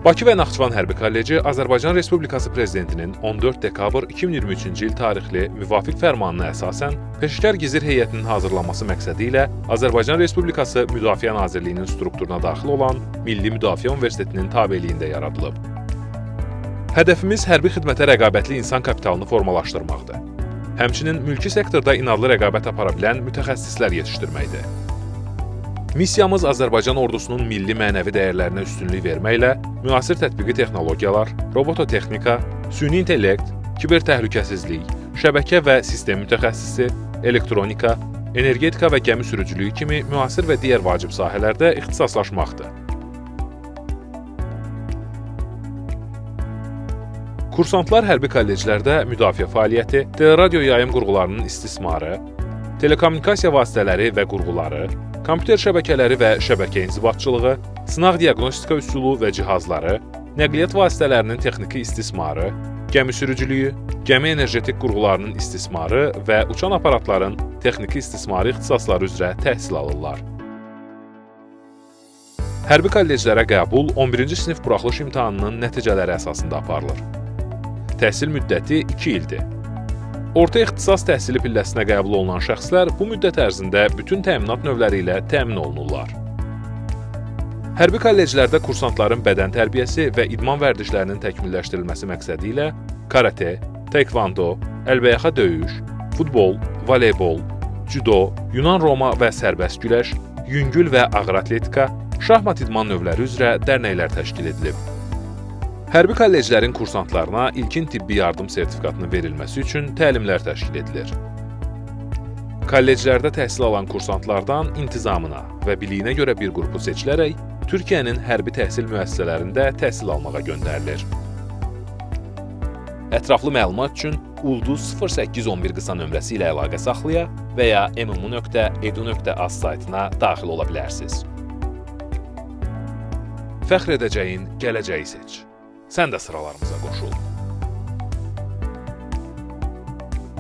Bakı və Naxçıvan Hərbi Kolleci Azərbaycan Respublikası Prezidentinin 14 dekabr 2023-cü il tarixli müvafiq fərmanına əsasən peşəkar gizir heyətinin hazırlanması məqsədi ilə Azərbaycan Respublikası Müdafiə Nazirliyinin strukturuna daxil olan Milli Müdafiə Universitetinin tabeliyində yaradılıb. Hədəfimiz hərbi xidmətə rəqabətli insan kapitalını formalaşdırmaqdır. Həmçinin mülki sektorda inadlı rəqabət apara bilən mütəxəssislər yetişdirməkdir. Missiyamız Azərbaycan ordusunun milli mənəvi dəyərlərinə üstünlük verməklə müasir tətbiqi texnologiyalar, robototexnika, süni intellekt, kiber təhlükəsizlik, şəbəkə və sistem mütəxəssisi, elektronika, energetika və gəmi sürücülüyü kimi müasir və digər vacib sahələrdə ixtisaslaşmaqdır. Kursantlar hərbi kolleclərdə müdafiə fəaliyyəti, teleradio yayım qurğularının istismarı, telekommunikasiya vasitələri və qurğuları, kompüter şəbəkələri və şəbəkə inzibatçılığı, sınaq diaqnostika üsulu və cihazları, nəqliyyat vasitələrinin texniki istismarı, gəmi sürücülüyü, gəmi energetik qurğularının istismarı və uçan aparatların texniki istismarı ixtisasları üzrə təhsil alırlar. Hərbi kolleclərə qəbul 11-ci sinif buraxılış imtahanının nəticələri əsasında aparılır. Təhsil müddəti 2 ildir. Orta ixtisas təhsili pilləsinə qəbul olunan şəxslər bu müddət ərzində bütün təminat növləri ilə təmin olunurlar. Hərbi kolleclərdə kursantların bədən tərbiyəsi və idman vərdişlərinin təkmilləşdirilməsi məqsədi ilə karate, taekwondo, əlbəyaxa döyüş, futbol, voleybol, cüdo, Yunan-Roma və sərbəst güləş, yüngül və ağır atletika, şahmat idman növləri üzrə dərnəklər təşkil edilib. Hərbi kolleclərin kursantlarına ilkin tibbi yardım sertifikatının verilməsi üçün təlimlər təşkil edilir. Kolleclərdə təhsil alan kursantlardan intizamına və biliyinə görə bir qrupu seçilərək Türkiyənin hərbi təhsil müəssisələrində təhsil almağa göndərilir. Ətraflı məlumat üçün Ulduz 0811 qısa nömrəsi ilə əlaqə saxlaya və ya mmu.edu.az saytına daxil ola bilərsiniz. Fəxr edəcəyin gələcəyi seç. Sən də sıralarımıza qoşul.